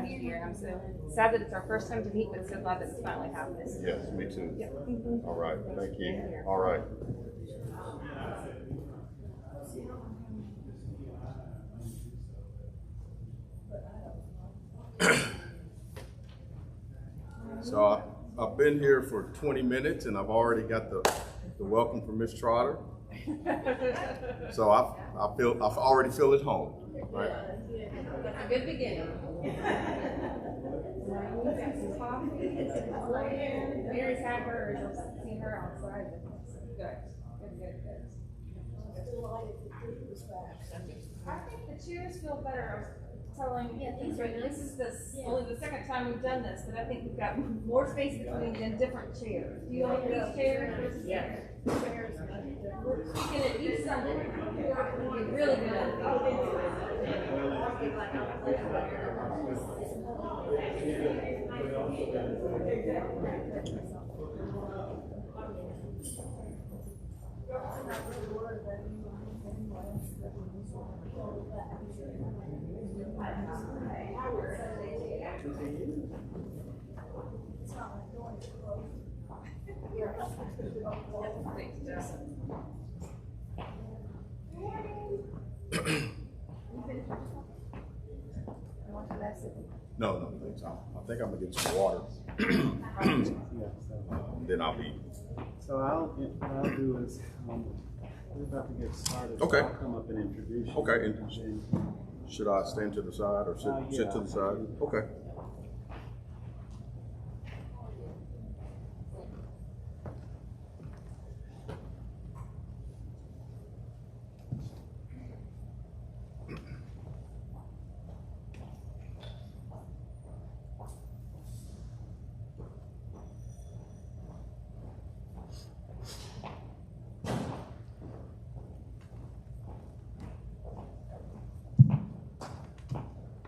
last year, and I'm so sad that it's our first time to meet, but so glad that it's finally happening. Yes, me too. Yep. All right, thank you. All right. So I've been here for 20 minutes, and I've already got the welcome from Miss Trotter. So I already feel at home. Right? That's a good beginning. Mary's had her, or seen her outside. Good. I think the chairs feel better. I was telling this is only the second time we've done this, but I think we've got more space between than different chairs. Do you like these chairs versus chairs? We're speaking at each Sunday. You're really good. No, thanks. I think I'm gonna get some water. Then I'll be. So what I'll do is we're about to get started. Okay. I'll come up and introduce you. Okay. Should I stand to the side or sit to the side? Okay.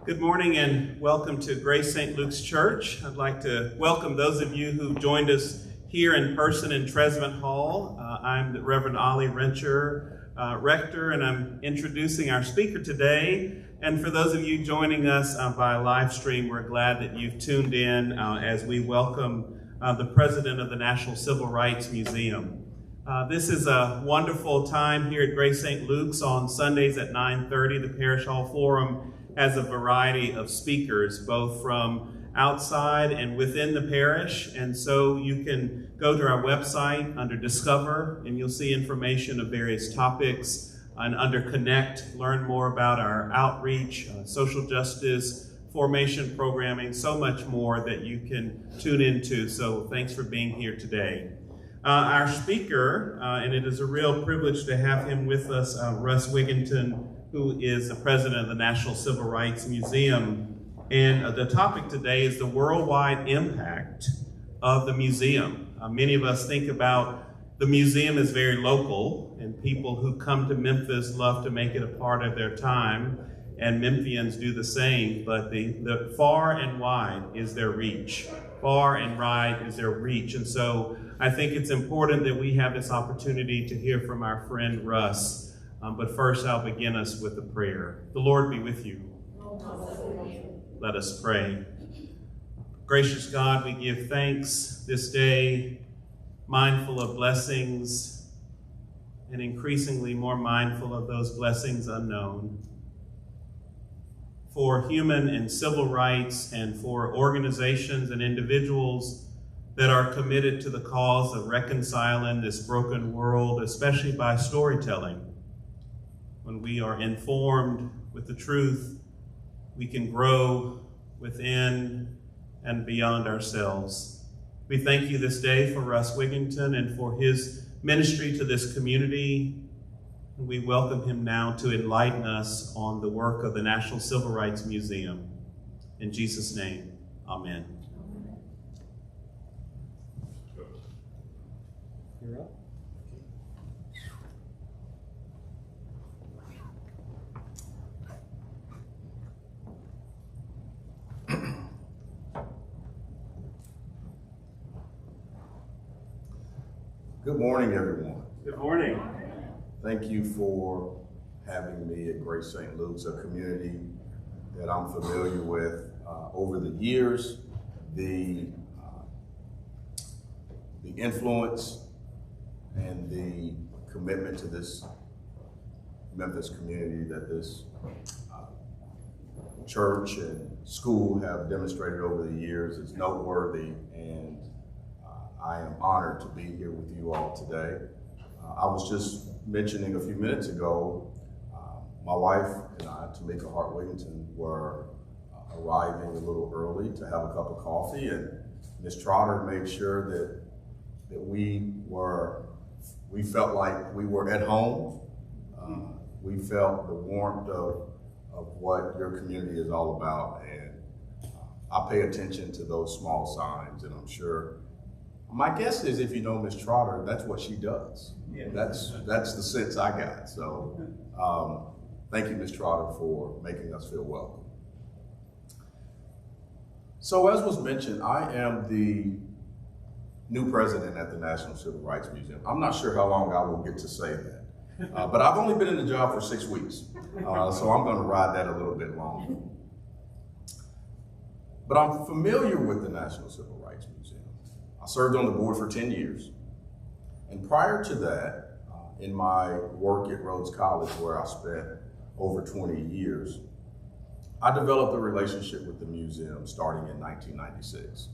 Good morning and welcome to Grace St. Luke's Church. I'd like to welcome those of you who've joined us here in person in Trezevant Hall. I'm the Reverend Ollie Rencher, Rector, and I'm introducing our speaker today. And for those of you joining us by live stream, we're glad that you've tuned in as we welcome the President of the National Civil Rights Museum. This is a wonderful time here at Grace St. Luke's on Sundays at 9:30. The Parish Hall Forum has a variety of speakers, both from outside and within the parish. And so you can go to our website under Discover, and you'll see information of various topics. And under Connect, learn more about our outreach, social justice, formation programming, so much more that you can tune into. So thanks for being here today. Our speaker, and it is a real privilege to have him with us, Russ Wigginton, who is the president of the National Civil Rights Museum. And the topic today is the worldwide impact of the museum. Many of us think about the museum as very local, and people who come to Memphis love to make it a part of their time, and Memphians do the same, but the far and wide is their reach. Far and wide is their reach. And so I think it's important that we have this opportunity to hear from our friend Russ. But first, I'll begin us with a prayer. The Lord be with you. Let us pray. Gracious God, we give thanks this day, mindful of blessings, and increasingly more mindful of those blessings unknown. For human and civil rights, and for organizations and individuals that are committed to the cause of reconciling this broken world, especially by storytelling. When we are informed with the truth, we can grow within and beyond ourselves. We thank you this day for Russ Wigginton and for his ministry to this community. And we welcome him now to enlighten us on the work of the National Civil Rights Museum. In Jesus' name, amen. You're up. Good morning, everyone. Good morning. Thank you for having me at Grace St. Luke's, a community that I'm familiar with. over the years, the influence and the commitment to this Memphis community that this church and school have demonstrated over the years is noteworthy, and I am honored to be here with you all today. I was just mentioning a few minutes ago, my wife and I, Tamika Hart Wigginton, were arriving a little early to have a cup of coffee, and Ms. Trotter made sure that we felt like we were at home. We felt the warmth of what your community is all about, and I pay attention to those small signs, and I'm sure, my guess is if you know Ms. Trotter, that's what she does. Yeah. That's the sense I got. So thank you, Ms. Trotter, for making us feel welcome. So as was mentioned, I am the new president at the National Civil Rights Museum. I'm not sure how long I will get to say that, but I've only been in the job for 6 weeks, so I'm going to ride that a little bit longer. But I'm familiar with the National Civil Rights Museum. I served on the board for 10 years, and prior to that, in my work at Rhodes College, where I spent over 20 years, I developed a relationship with the museum starting in 1996.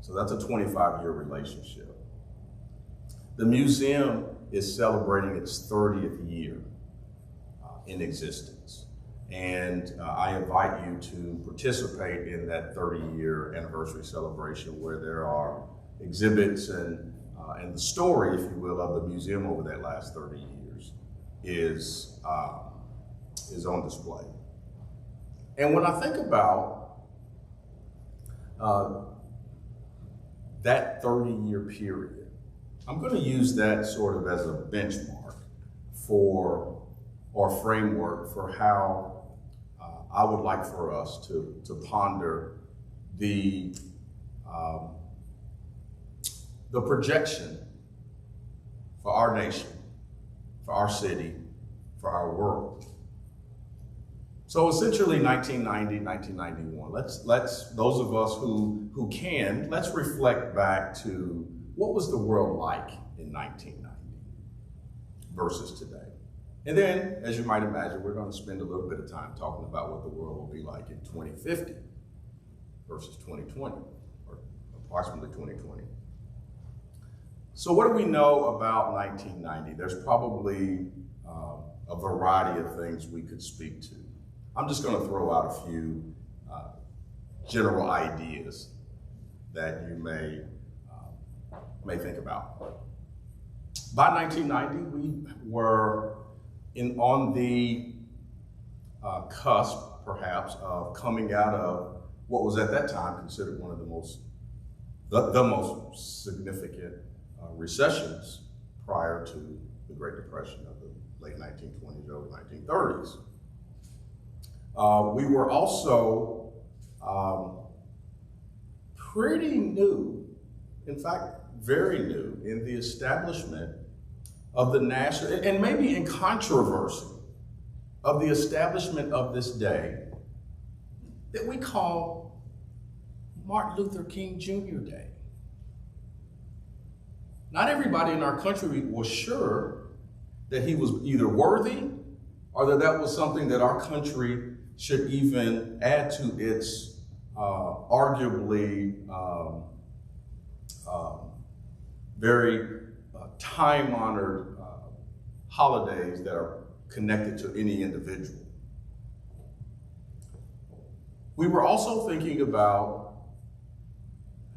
So that's a 25-year relationship. The museum is celebrating its 30th year in existence. And I invite you to participate in that 30-year anniversary celebration, where there are exhibits and the story, if you will, of the museum over that last 30 years is on display. And when I think about that 30-year period, I'm going to use that sort of as a benchmark for, or framework for how I would like for us to ponder the projection for our nation, for our city, for our world. So essentially 1990, 1991, let's those of us who can, let's reflect back to what was the world like in 1990 versus today. And then, as you might imagine, we're going to spend a little bit of time talking about what the world will be like in 2050 versus 2020, or approximately 2020. So what do we know about 1990? There's probably a variety of things we could speak to. I'm just going to throw out a few general ideas that you may think about. By 1990, we were on the cusp, perhaps, of coming out of what was at that time considered one of the most significant recessions prior to the Great Depression of the late 1920s, early 1930s. We were also pretty new, in fact, very new, in the establishment of the national, and maybe in controversy, of the establishment of this day that we call Martin Luther King Jr. Day. Not everybody in our country was sure that he was either worthy or that was something that our country should even add to its arguably very time-honored holidays that are connected to any individual. We were also thinking about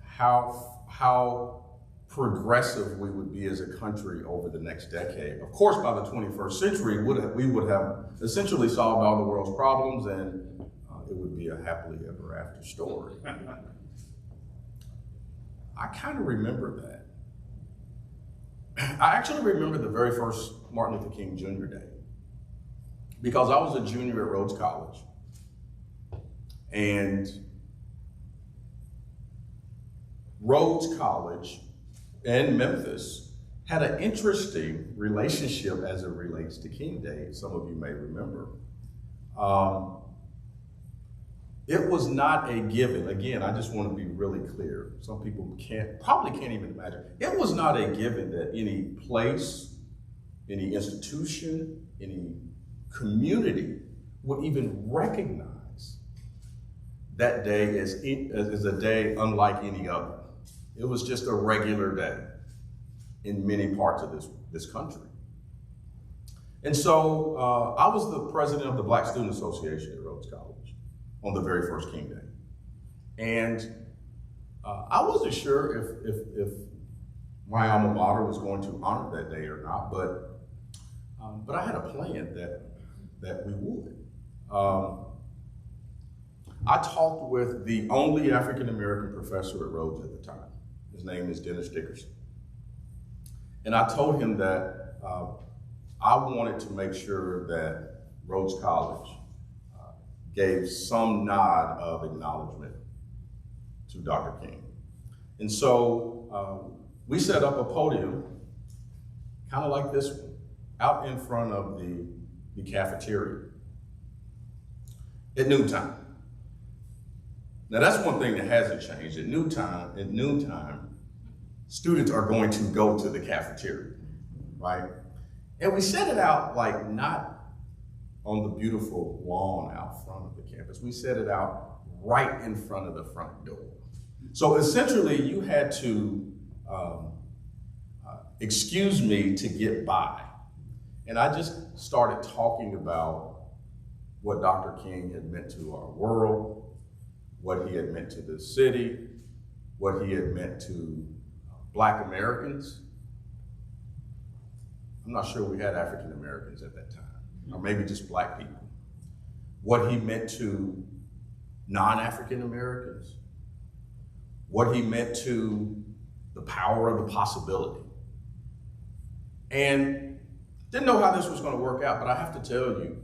how progressive we would be as a country over the next decade. Of course, by the 21st century, we would have essentially solved all the world's problems, and it would be a happily ever after story. I kind of remember that. I actually remember the very first Martin Luther King Jr. Day, because I was a junior at Rhodes College, and Rhodes College and Memphis had an interesting relationship as it relates to King Day, some of you may remember. It was not a given. Again, I just want to be really clear. Some people probably can't even imagine. It was not a given that any place, any institution, any community would even recognize that day as a day unlike any other. It was just a regular day in many parts of this country. And so I was the president of the Black Student Association at Rhodes College on the very first King Day. And I wasn't sure if my alma mater was going to honor that day or not, but I had a plan that we would. I talked with the only African-American professor at Rhodes at the time. His name is Dennis Dickerson. And I told him that I wanted to make sure that Rhodes College gave some nod of acknowledgement to Dr. King. And so we set up a podium, kind of like this one, out in front of the cafeteria at noontime. Now that's one thing that hasn't changed. At noontime, students are going to go to the cafeteria, right? And we set it out like not on the beautiful lawn out front of the campus. We set it out right in front of the front door. So essentially you had to excuse me to get by. And I just started talking about what Dr. King had meant to our world, what he had meant to the city, what he had meant to Black Americans. I'm not sure we had African Americans at that time, or maybe just Black people. What he meant to non-African Americans, what he meant to the power of the possibility. And didn't know how this was going to work out, but I have to tell you,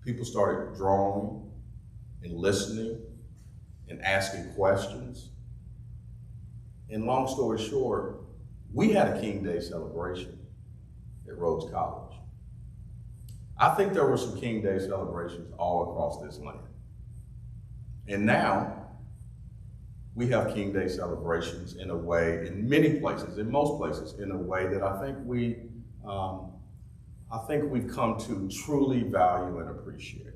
people started drawing and listening and asking questions. And long story short, we had a King Day celebration at Rhodes College. I think there were some King Day celebrations all across this land. And now we have King Day celebrations in a way, in many places, in most places, in a way that I think we've come to truly value and appreciate.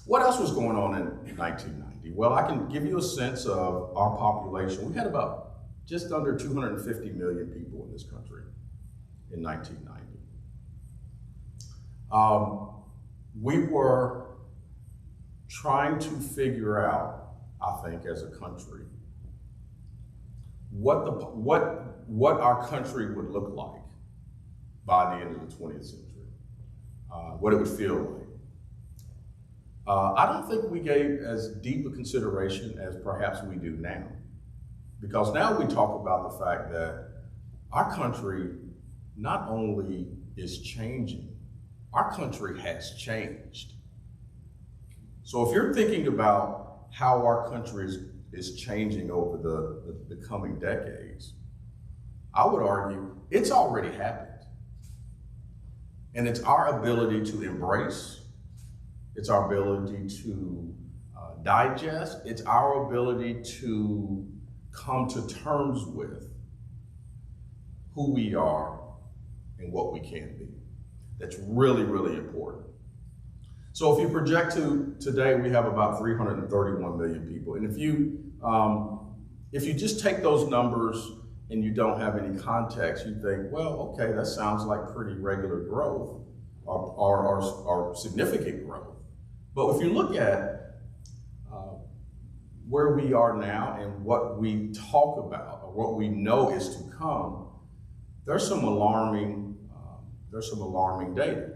What else was going on in 1990? Well, I can give you a sense of our population. We had about just under 250 million people in this country in 1990. We were trying to figure out, I think, as a country, what our country would look like by the end of the 20th century, what it would feel like. I don't think we gave as deep a consideration as perhaps we do now, because now we talk about the fact that our country not only is changing, our country has changed. So if you're thinking about how our country is changing over the coming decades, I would argue it's already happened. And it's our ability to embrace, it's our ability to digest, it's our ability to come to terms with who we are and what we can be. That's really, really important. So if you project to today, we have about 331 million people. And if you just take those numbers and you don't have any context, you think, well, okay, that sounds like pretty regular growth or significant growth. But if you look at where we are now and what we talk about or what we know is to come, there's some alarming data.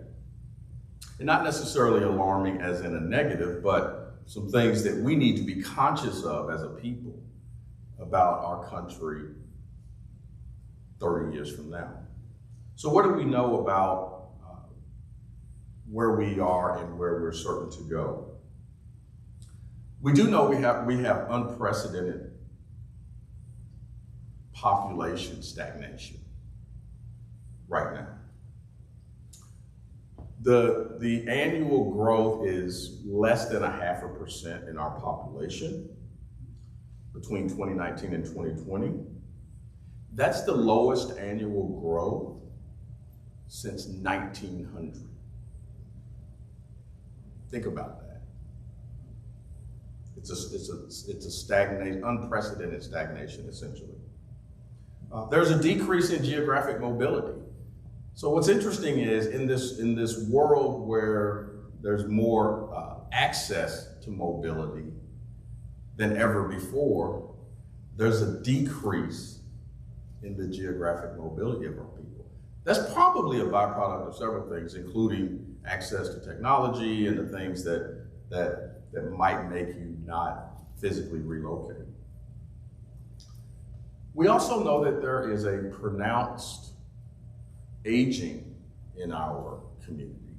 And not necessarily alarming as in a negative, but some things that we need to be conscious of as a people about our country 30 years from now. So what do we know about where we are and where we're certain to go? We do know we have unprecedented population stagnation right now. The annual growth is less than 0.5% in our population between 2019 and 2020. That's the lowest annual growth since 1900. Think about that. It's a stagnation, unprecedented stagnation, essentially. There's a decrease in geographic mobility. So what's interesting is in this world where there's more access to mobility than ever before, there's a decrease in the geographic mobility of our people. That's probably a byproduct of several things, including access to technology and the things that might make you not physically relocate. We also know that there is a pronounced aging in our community.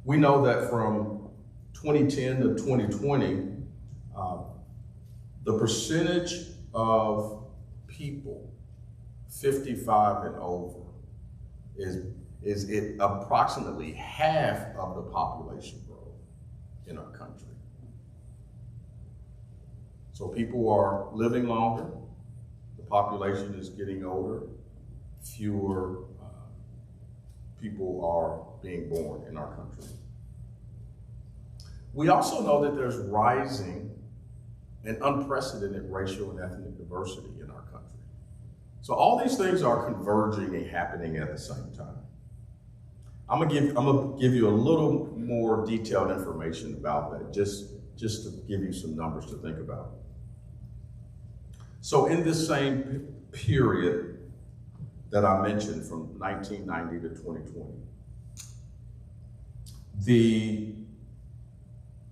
We know that from 2010 to 2020, the percentage of people 55 and over is it approximately half of the population growth in our country. So people are living longer, the population is getting older, fewer people are being born in our country. We also know that there's rising and unprecedented racial and ethnic diversity in our country. So all these things are converging and happening at the same time. I'm gonna give you a little more detailed information about that, just to give you some numbers to think about. So in this same period that I mentioned from 1990 to 2020, the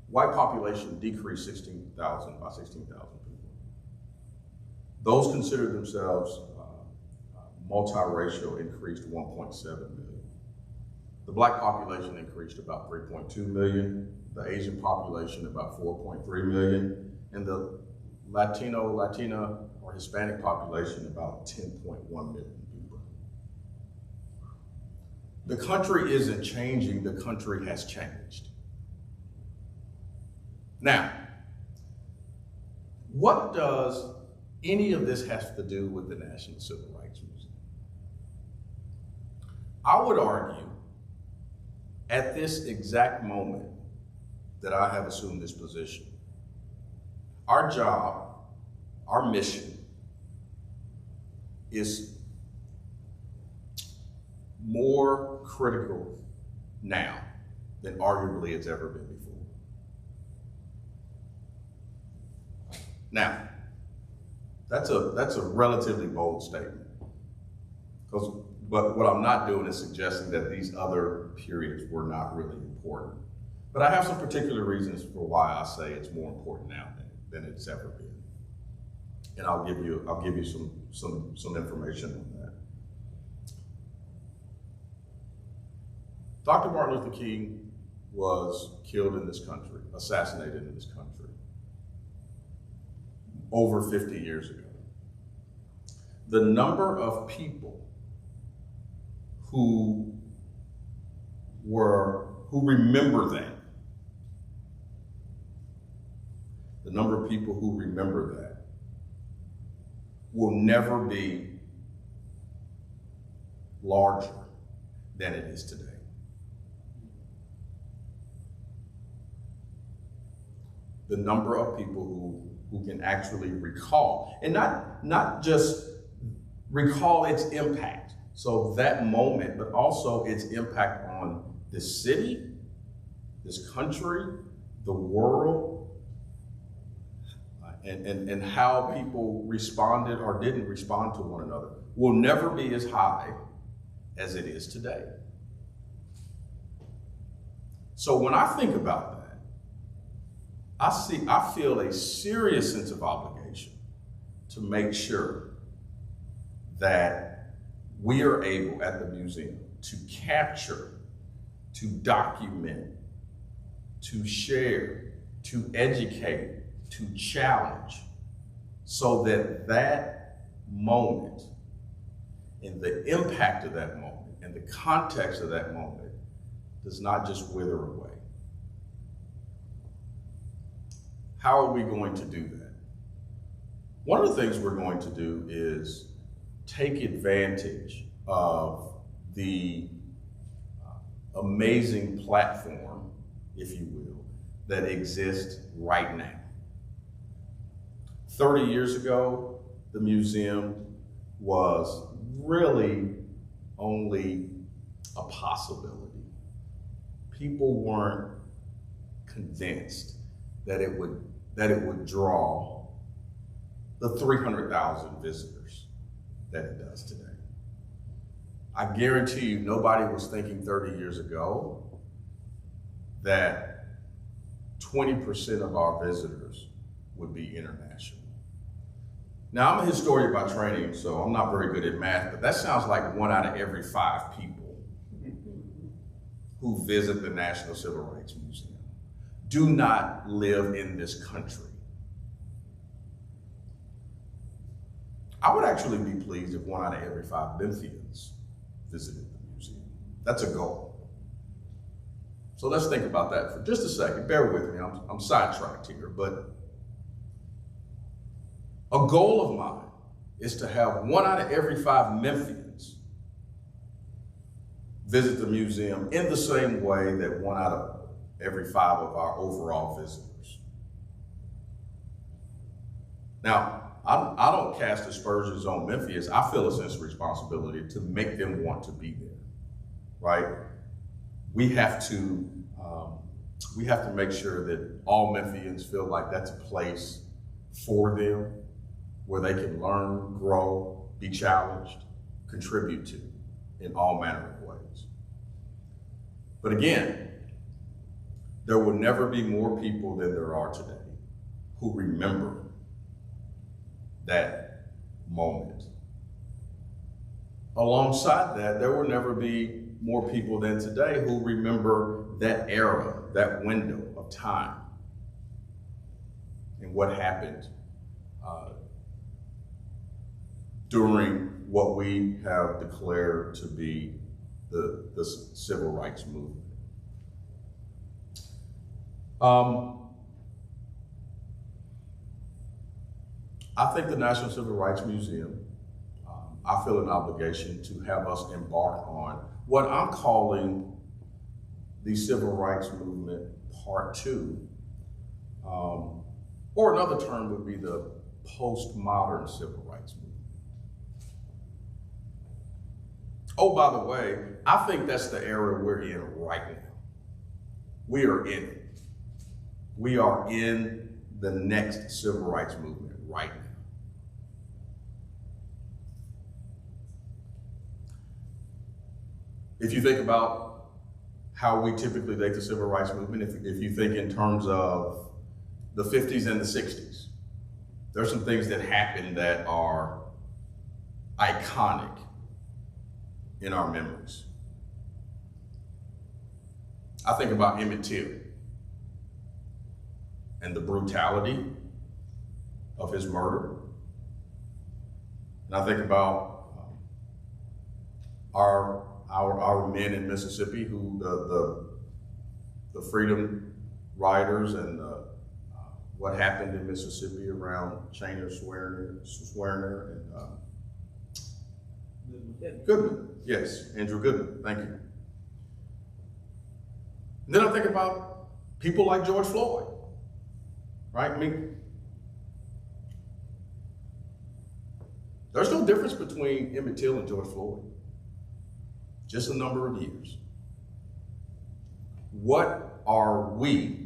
white population decreased by 16,000 people. Those considered themselves multiracial increased 1.7 million. The black population increased about 3.2 million, the Asian population about 4.3 million, and the Latina or Hispanic population about 10.1 million people. The country isn't changing, the country has changed. Now, what does any of this have to do with the National Civil Rights Museum? I would argue at this exact moment that I have assumed this position, our job, our mission is more critical now than arguably it's ever been before. Now, that's a relatively bold statement, but what I'm not doing is suggesting that these other periods were not really important. But I have some particular reasons for why I say it's more important now than it's ever been. And I'll give you some information on that. Dr. Martin Luther King was killed in this country, assassinated in this country, over 50 years ago. The number of people who remember that, the number of people who remember that will never be larger than it is today. The number of people who can actually recall, and not just recall its impact, so that moment, but also its impact on this city, this country, the world, and how people responded or didn't respond to one another will never be as high as it is today. So when I think about that, I feel a serious sense of obligation to make sure that we are able at the museum to capture, to document, to share, to educate, to challenge, so that that moment and the impact of that moment and the context of that moment does not just wither away. How are we going to do that? One of the things we're going to do is take advantage of the amazing platform, if you will, that exists right now. 30 years ago, the museum was really only a possibility. People weren't convinced that it would draw the 300,000 visitors that it does today. I guarantee you nobody was thinking 30 years ago that 20% of our visitors would be international. Now, I'm a historian by training, so I'm not very good at math, but that sounds like 1 out of every 5 people who visit the National Civil Rights Museum do not live in this country. I would actually be pleased if 1 out of every 5 Memphians visited the museum. That's a goal. So let's think about that for just a second. Bear with me, I'm sidetracked here, but a goal of mine is to have 1 out of every 5 Memphians visit the museum in the same way that 1 out of every 5 of our overall visitors. Now, I don't cast aspersions on Memphis. I feel a sense of responsibility to make them want to be there, right? We have to make sure that all Memphians feel like that's a place for them, where they can learn, grow, be challenged, contribute to in all manner of ways. But again, there will never be more people than there are today who remember that moment. Alongside that, there will never be more people than today who remember that era, that window of time, and what happened during what we have declared to be the civil rights movement. I think the National Civil Rights Museum, I feel an obligation to have us embark on what I'm calling the Civil Rights Movement Part 2, or another term would be the postmodern civil rights movement. Oh, by the way, I think that's the era we're in right now. We are in it. We are in the next civil rights movement right now. If you think about how we typically take the civil rights movement, if you think in terms of the 50s and the 60s, there's some things that happened that are iconic in our memories. I think about Emmett Till and the brutality of his murder. And I think about our men in Mississippi, who the freedom riders and what happened in Mississippi around Chainer, Swerner, and Goodman. Yes, Andrew Goodman, thank you. And then I think about people like George Floyd, right? I mean, there's no difference between Emmett Till and George Floyd, just a number of years. What are we,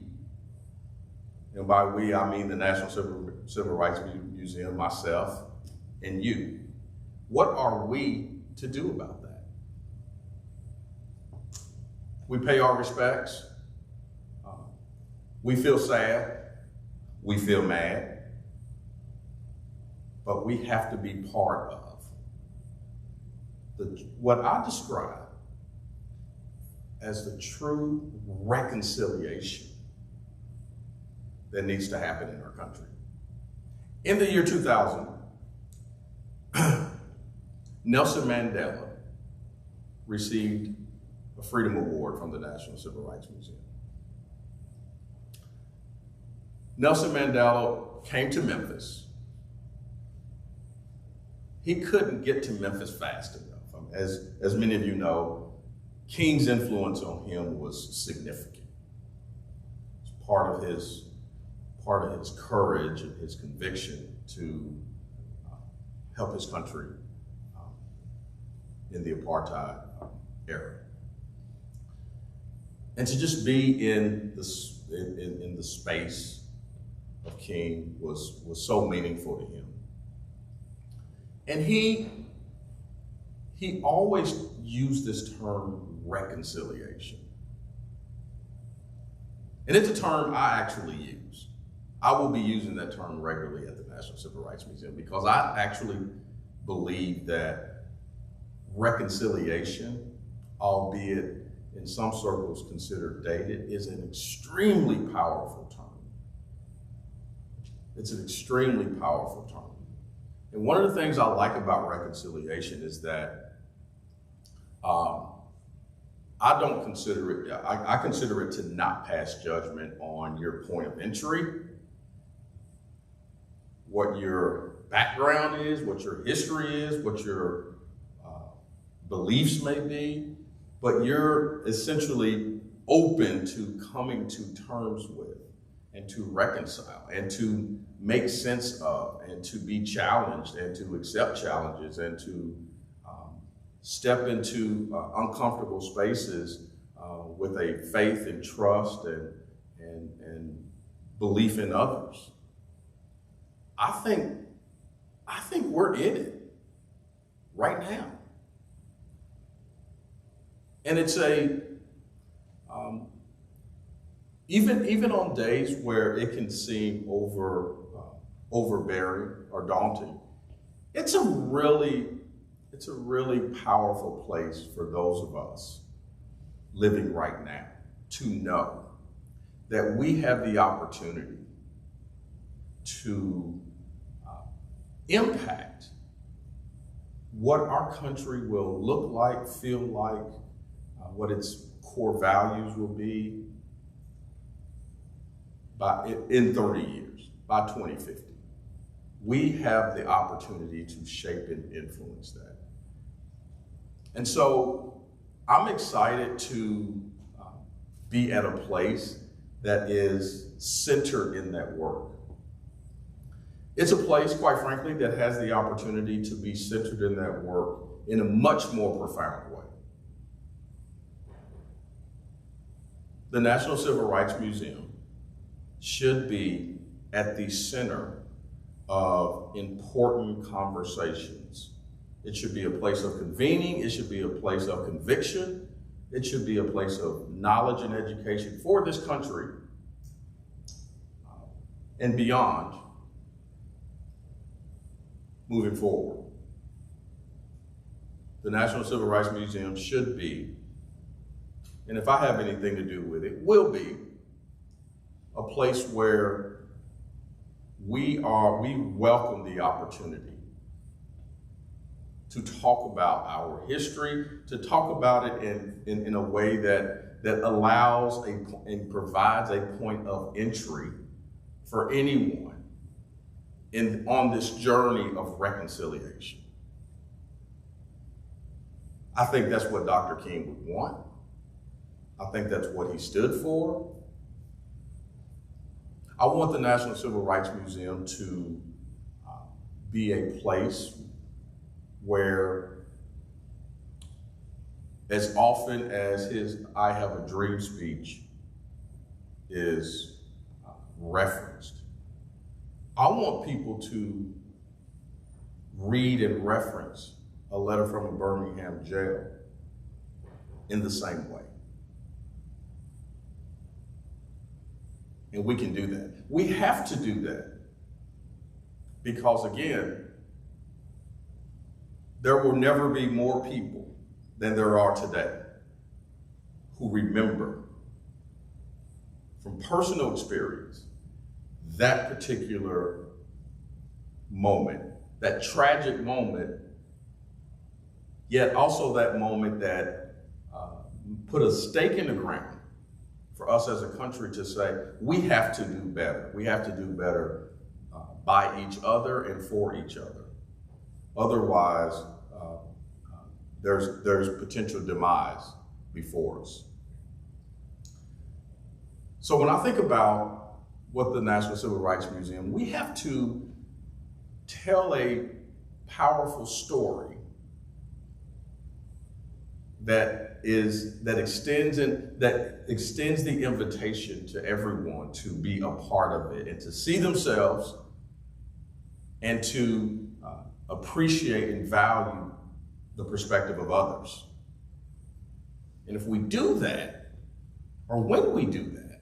and by we I mean the National Civil Rights Museum, myself, and you, what are we to do about that? We pay our respects. We feel sad. We feel mad. But we have to be part of what I describe as the true reconciliation that needs to happen in our country. In the year 2000, Nelson Mandela received a Freedom Award from the National Civil Rights Museum. Nelson Mandela came to Memphis. He couldn't get to Memphis fast enough. As many of you know, King's influence on him was significant. It's part of his courage and his conviction to help his country in the apartheid era. And to just be in the space of King was so meaningful to him. And he always used this term reconciliation. And it's a term I actually use. I will be using that term regularly at the National Civil Rights Museum because I actually believe that reconciliation, albeit in some circles considered dated, is an extremely powerful term. It's an extremely powerful term. And one of the things I like about reconciliation is that I don't consider it, I consider it to not pass judgment on your point of entry, what your background is, what your history is, what your beliefs may be, but you're essentially open to coming to terms with and to reconcile and to make sense of and to be challenged and to accept challenges and to step into uncomfortable spaces with a faith and trust and belief in others. I think we're in it right now. And it's even on days where it can seem overbearing or daunting, it's a really powerful place for those of us living right now to know that we have the opportunity to impact what our country will look like, feel like, what its core values will be in 30 years, by 2050. We have the opportunity to shape and influence that. And so I'm excited to be at a place that is centered in that work. It's a place, quite frankly, that has the opportunity to be centered in that work in a much more profound way. The National Civil Rights Museum should be at the center of important conversations. It should be a place of convening. It should be a place of conviction. It should be a place of knowledge and education for this country and beyond moving forward. The National Civil Rights Museum should be, and if I have anything to do with it, will be a place where we welcome the opportunity to talk about our history, to talk about it in a way that allows and provides a point of entry for anyone on this journey of reconciliation. I think that's what Dr. King would want. I think that's what he stood for. I want the National Civil Rights Museum to be a place where, as often as his I Have a Dream speech is referenced, I want people to read and reference a letter from a Birmingham jail in the same way. And we can do that. We have to do that because, again, there will never be more people than there are today who remember from personal experience that particular moment, that tragic moment, yet also that moment that put a stake in the ground for us as a country to say, we have to do better. We have to do better by each other and for each other. Otherwise, there's potential demise before us. So when I think about what the National Civil Rights Museum, we have to tell a powerful story that extends the invitation to everyone to be a part of it and to see themselves and to appreciate and value the perspective of others. And if we do that, or when we do that,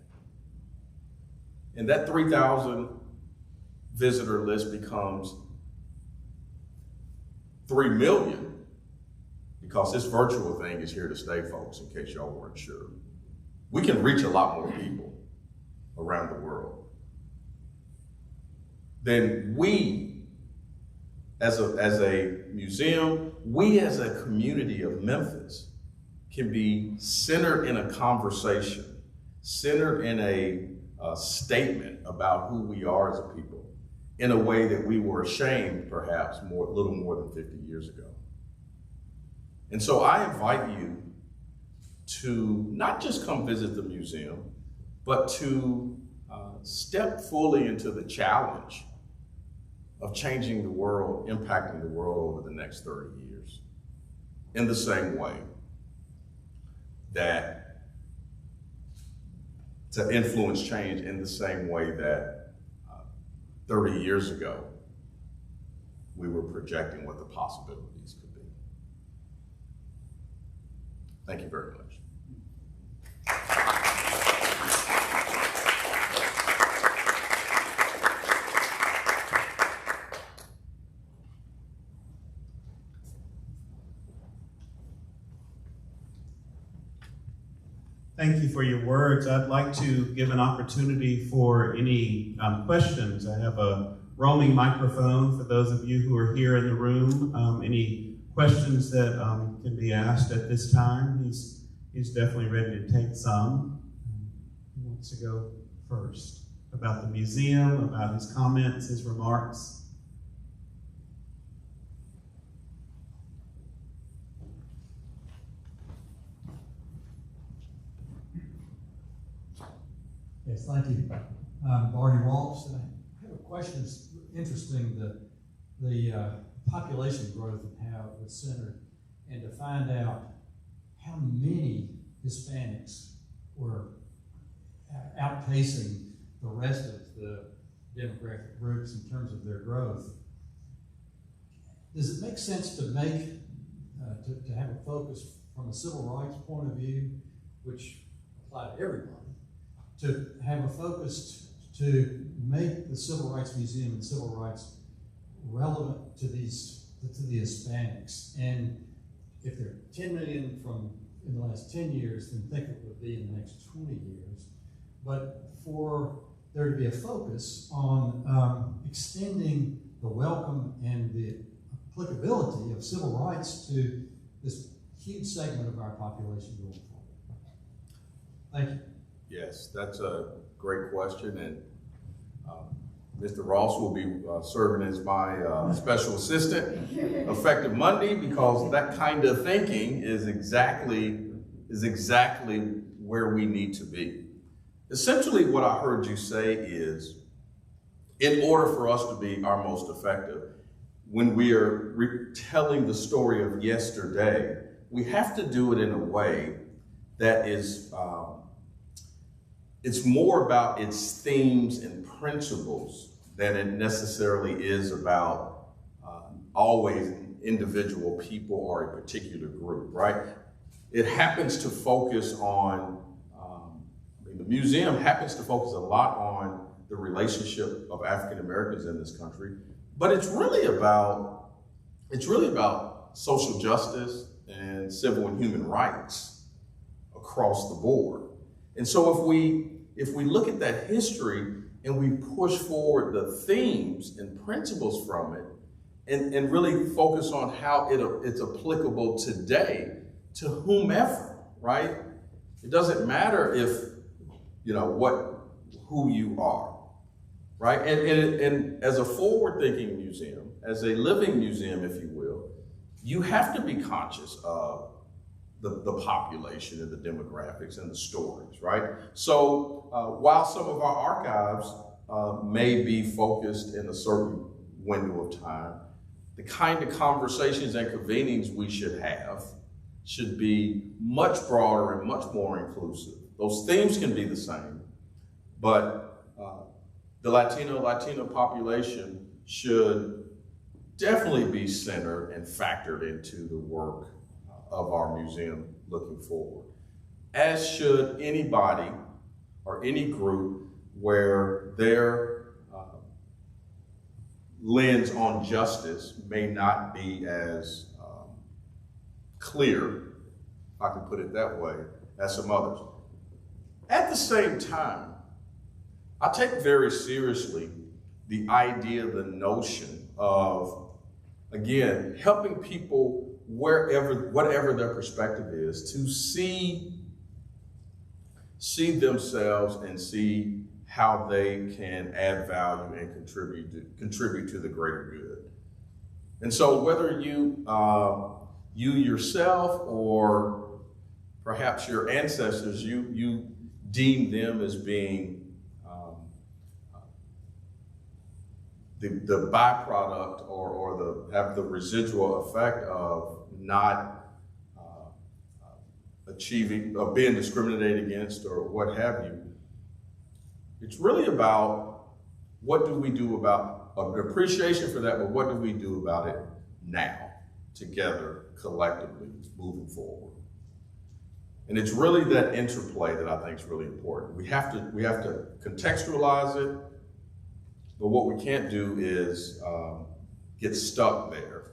and that 3,000 visitor list becomes 3 million, because this virtual thing is here to stay, folks, in case y'all weren't sure. We can reach a lot more people around the world. Then we, as a museum, we as a community of Memphis can be centered in a conversation, centered in a statement about who we are as a people in a way that we were ashamed, perhaps, a little more than 50 years ago. And so I invite you to not just come visit the museum, but to step fully into the challenge of changing the world, impacting the world over the next 30 years. In the same way that, to influence change in the same way that 30 years ago, we were projecting what the possibilities could be. Thank you very much. Thank you for your words. I'd like to give an opportunity for any questions. I have a roaming microphone for those of you who are here in the room. Any questions that can be asked at this time? He's definitely ready to take some. Who wants to go first? About the museum, about his comments, his remarks? Yes, thank you. I'm Barney Ross, and I have a question that's interesting, the population growth and how it was centered, and to find out how many Hispanics were outpacing the rest of the demographic groups in terms of their growth. Does it make sense to make, to have a focus from a civil rights point of view, which apply to everybody, to have a focus to make the Civil Rights Museum and civil rights relevant to the Hispanics? And if there are 10 million in the last 10 years, then think it would be in the next 20 years. But for there to be a focus on extending the welcome and the applicability of civil rights to this huge segment of our population going forward. Thank you. Yes, that's a great question, and Mr. Ross will be serving as my special assistant effective Monday, because that kind of thinking is exactly where we need to be. Essentially, what I heard you say is, in order for us to be our most effective, when we are retelling the story of yesterday, we have to do it in a way that is it's more about its themes and principles than it necessarily is about always individual people or a particular group, right? It happens to focus on, the museum happens to focus a lot on the relationship of African Americans in this country, but it's really about social justice and civil and human rights across the board. And so if we look at that history and we push forward the themes and principles from it, and really focus on how it's applicable today to whomever, right? It doesn't matter if, who you are, right? And as a forward-thinking museum, as a living museum, if you will, you have to be conscious of the population and the demographics and the stories, right? So while some of our archives may be focused in a certain window of time, the kind of conversations and convenings we should have should be much broader and much more inclusive. Those themes can be the same, but the Latino population should definitely be centered and factored into the work of our museum looking forward, as should anybody or any group where their lens on justice may not be as clear, if I can put it that way, as some others. At the same time, I take very seriously the idea, the notion of, again, helping people whatever their perspective is, to see themselves and see how they can add value and contribute to the greater good. And so whether you yourself or perhaps your ancestors, you deem them as being the byproduct or have the residual effect of not achieving, of being discriminated against or what have you. It's really about what do we do about an appreciation for that, but what do we do about it now, together, collectively, moving forward. And it's really that interplay that I think is really important. We have to contextualize it, but what we can't do is get stuck there.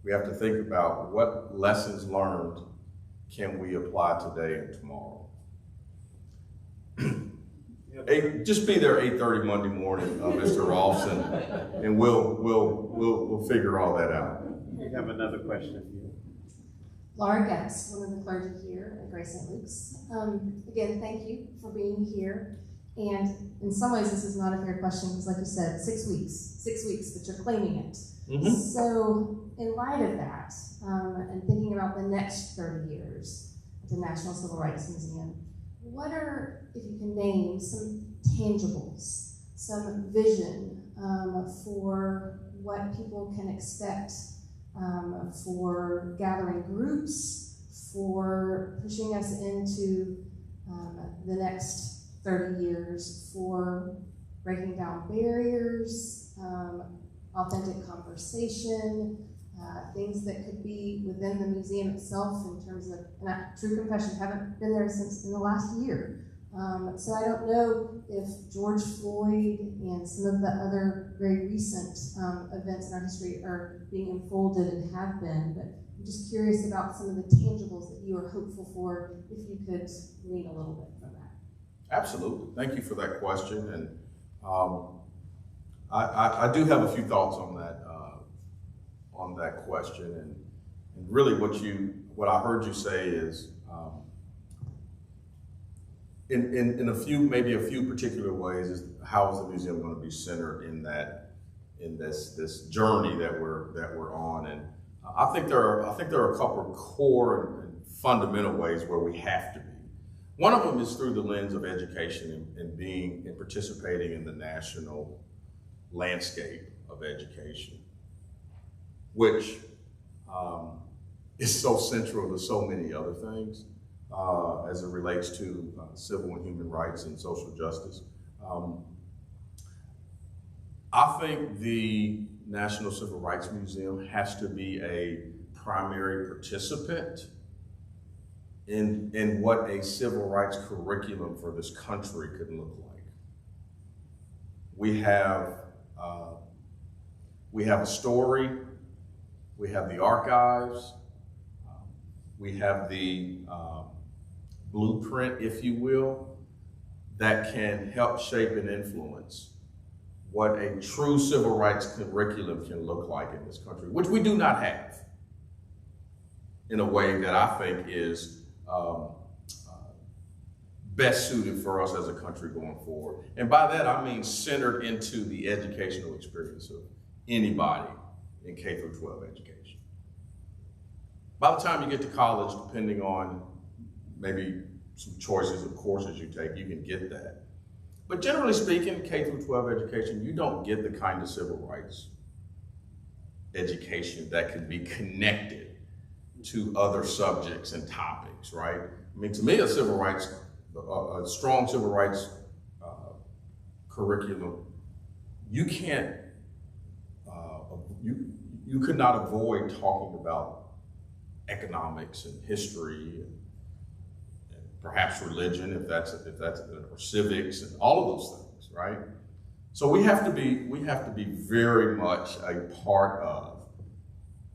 We have to think about what lessons learned can we apply today and tomorrow. Just be there 8:30 Monday morning, Mr. Rolfs, and we'll figure all that out. We have another question here. Laura Getz, one of the clergy here at Grace St. Luke's. Again, thank you for being here. And in some ways, this is not a fair question because, like you said, 6 weeks, but you're claiming it. Mm-hmm. So, in light of that, and thinking about the next 30 years at the National Civil Rights Museum, what are, if you can name, some tangibles, some vision for what people can expect for gathering groups, for pushing us into the next 30 years, for breaking down barriers, authentic conversation, things that could be within the museum itself in terms of, and true confession, haven't been there since in the last year. So I don't know if George Floyd and some of the other very recent events in our history are being unfolded and have been, but I'm just curious about some of the tangibles that you are hopeful for, if you could lean a little bit from that. Absolutely. Thank you for that question. And I do have a few thoughts on that question. And really what I heard you say is, in maybe a few particular ways, is how is the museum going to be centered in this journey that we're on. And I think there are a couple of core and fundamental ways where we have to be. One of them is through the lens of education and participating in the national landscape of education, which is so central to so many other things as it relates to civil and human rights and social justice. I think the National Civil Rights Museum has to be a primary participant in what a civil rights curriculum for this country could look like. We have a story, we have the archives, we have the blueprint, if you will, that can help shape and influence what a true civil rights curriculum can look like in this country, which we do not have in a way that I think is best suited for us as a country going forward. And by that, I mean centered into the educational experience of anybody in K through 12 education. By the time you get to college, depending on maybe some choices of courses you take, you can get that. But generally speaking, K through 12 education, you don't get the kind of civil rights education that can be connected to other subjects and topics, right? I mean, to me, a strong civil rights curriculum, you can't, you could not avoid talking about economics and history and perhaps religion, if that's or civics and all of those things, right? So we have to be very much a part of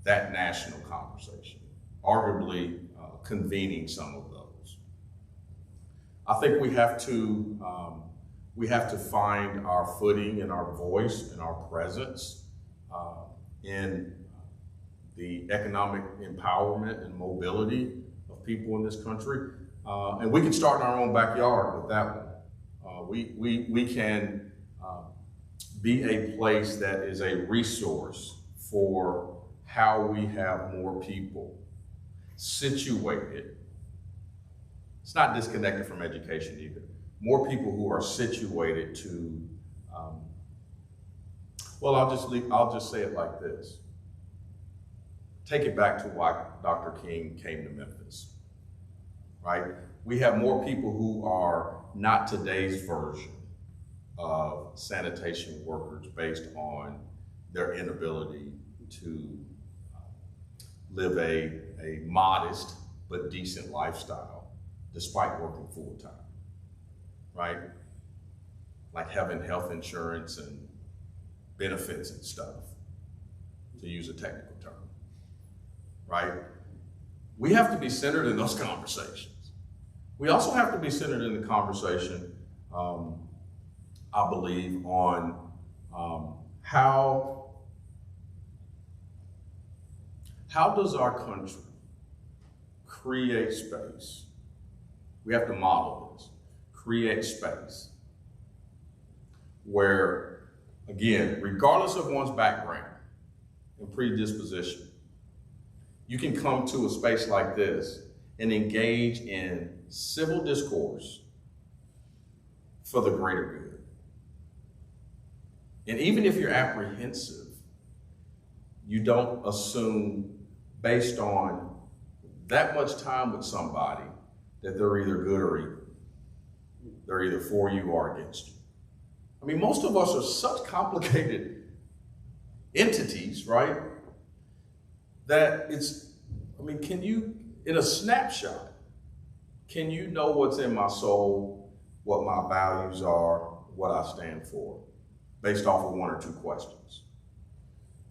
that national conversation, arguably convening some of those. I think we have to find our footing and our voice and our presence in the economic empowerment and mobility of people in this country. And we can start in our own backyard with that one. We can be a place that is a resource for how we have more people situated. It's not disconnected from education either. More people who are situated to, well, I'll just say it like this. Take it back to why Dr. King came to Memphis, right? We have more people who are not today's version of sanitation workers based on their inability to live a modest but decent lifestyle despite working full-time, right? Like having health insurance and benefits and stuff, to use a technical term, right? We have to be centered in those conversations. We also have to be centered in the conversation, I believe, on how does our country create space? We have to model this, create space where, again, regardless of one's background and predisposition, you can come to a space like this and engage in civil discourse for the greater good. And even if you're apprehensive, you don't assume based on that much time with somebody that they're either good or evil. They're either for you or against you. I mean, most of us are such complicated entities, right? That it's, I mean, can you, in a snapshot, can you know what's in my soul, what my values are, what I stand for, based off of one or two questions?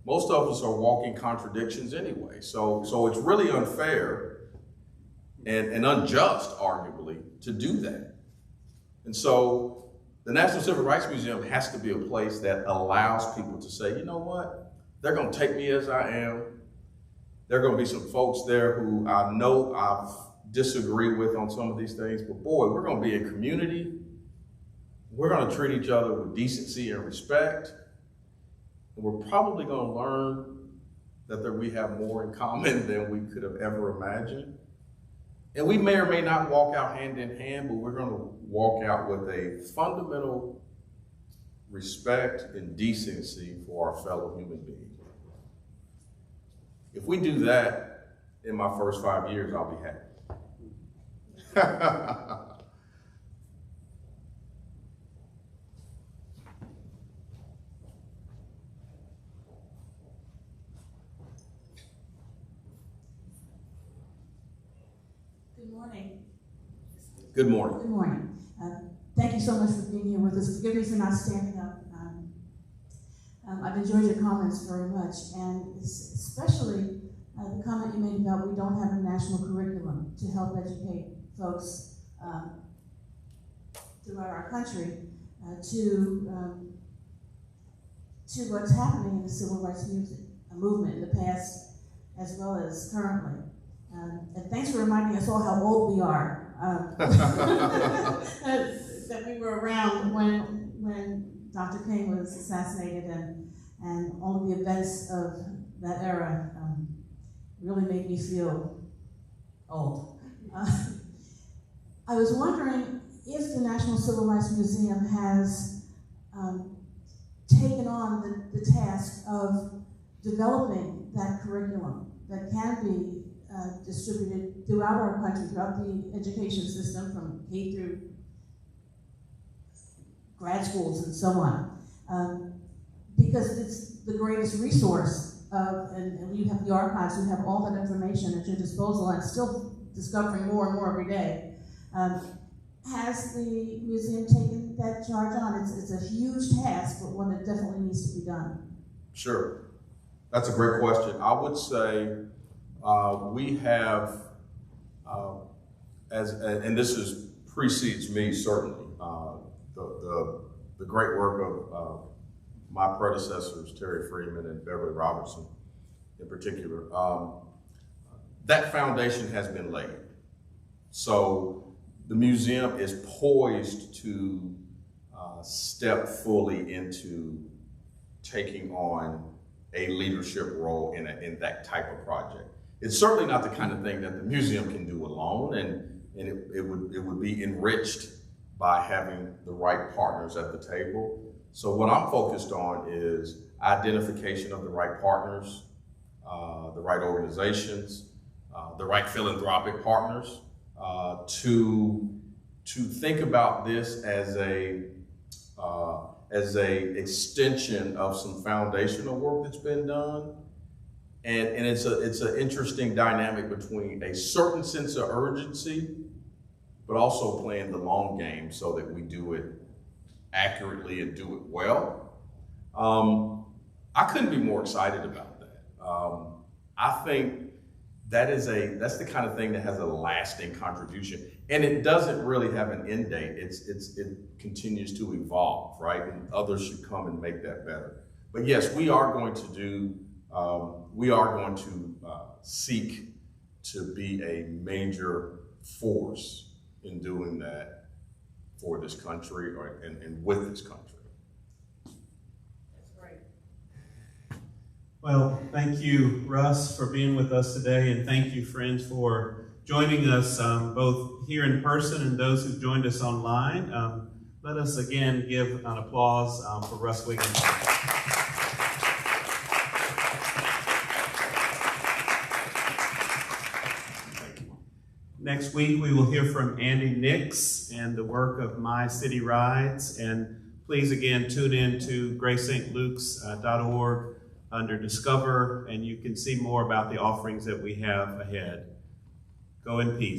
Most of us are walking contradictions anyway, so it's really unfair and unjust, arguably, to do that. And so the National Civil Rights Museum has to be a place that allows people to say, you know what, they're gonna take me as I am. There are gonna be some folks there who I know I've disagreed with on some of these things, but boy, we're gonna be a community. We're gonna treat each other with decency and respect. And we're probably gonna learn that we have more in common than we could have ever imagined. And we may or may not walk out hand in hand, but we're gonna walk out with a fundamental respect and decency for our fellow human beings. If we do that in my first 5 years, I'll be happy. Good morning. Good morning. Good morning. Thank you so much for being here with us. Forgive me for not standing up. I've enjoyed your comments very much, and especially the comment you made about we don't have a national curriculum to help educate folks throughout our country to what's happening in the civil rights movement in the past as well as currently. And thanks for reminding us all how old we are. that we were around when Dr. King was assassinated, and all of the events of that era really made me feel old. I was wondering if the National Civil Rights Museum has taken on the task of developing that curriculum that can be distributed throughout our country, throughout the education system, from K through grad schools and so on, because it's the greatest resource, and you have the archives, you have all that information at your disposal, and still discovering more and more every day. Has the museum taken that charge on? It's a huge task, but one that definitely needs to be done. Sure. That's a great question. I would say we have, and this precedes me certainly, the great work of my predecessors, Terry Freeman and Beverly Robertson in particular. That foundation has been laid. So the museum is poised to step fully into taking on a leadership role in that type of project. It's certainly not the kind of thing that the museum can do alone, and it would be enriched by having the right partners at the table. So what I'm focused on is identification of the right partners, the right organizations, the right philanthropic partners, to think about this as a extension of some foundational work that's been done. And it's an interesting dynamic between a certain sense of urgency, but also playing the long game so that we do it accurately and do it well. I couldn't be more excited about that. I think that's the kind of thing that has a lasting contribution, and it doesn't really have an end date. It continues to evolve, right? And others should come and make that better. But yes, we are going to seek to be a major force in doing that for this country and with this country. That's great. Well, thank you, Russ, for being with us today, and thank you, friends, for joining us both here in person and those who've joined us online. Let us again give an applause for Russ Wigginton. Next week, we will hear from Andy Nix and the work of My City Rides. And please, again, tune in to gracestluke's.org under Discover, and you can see more about the offerings that we have ahead. Go in peace.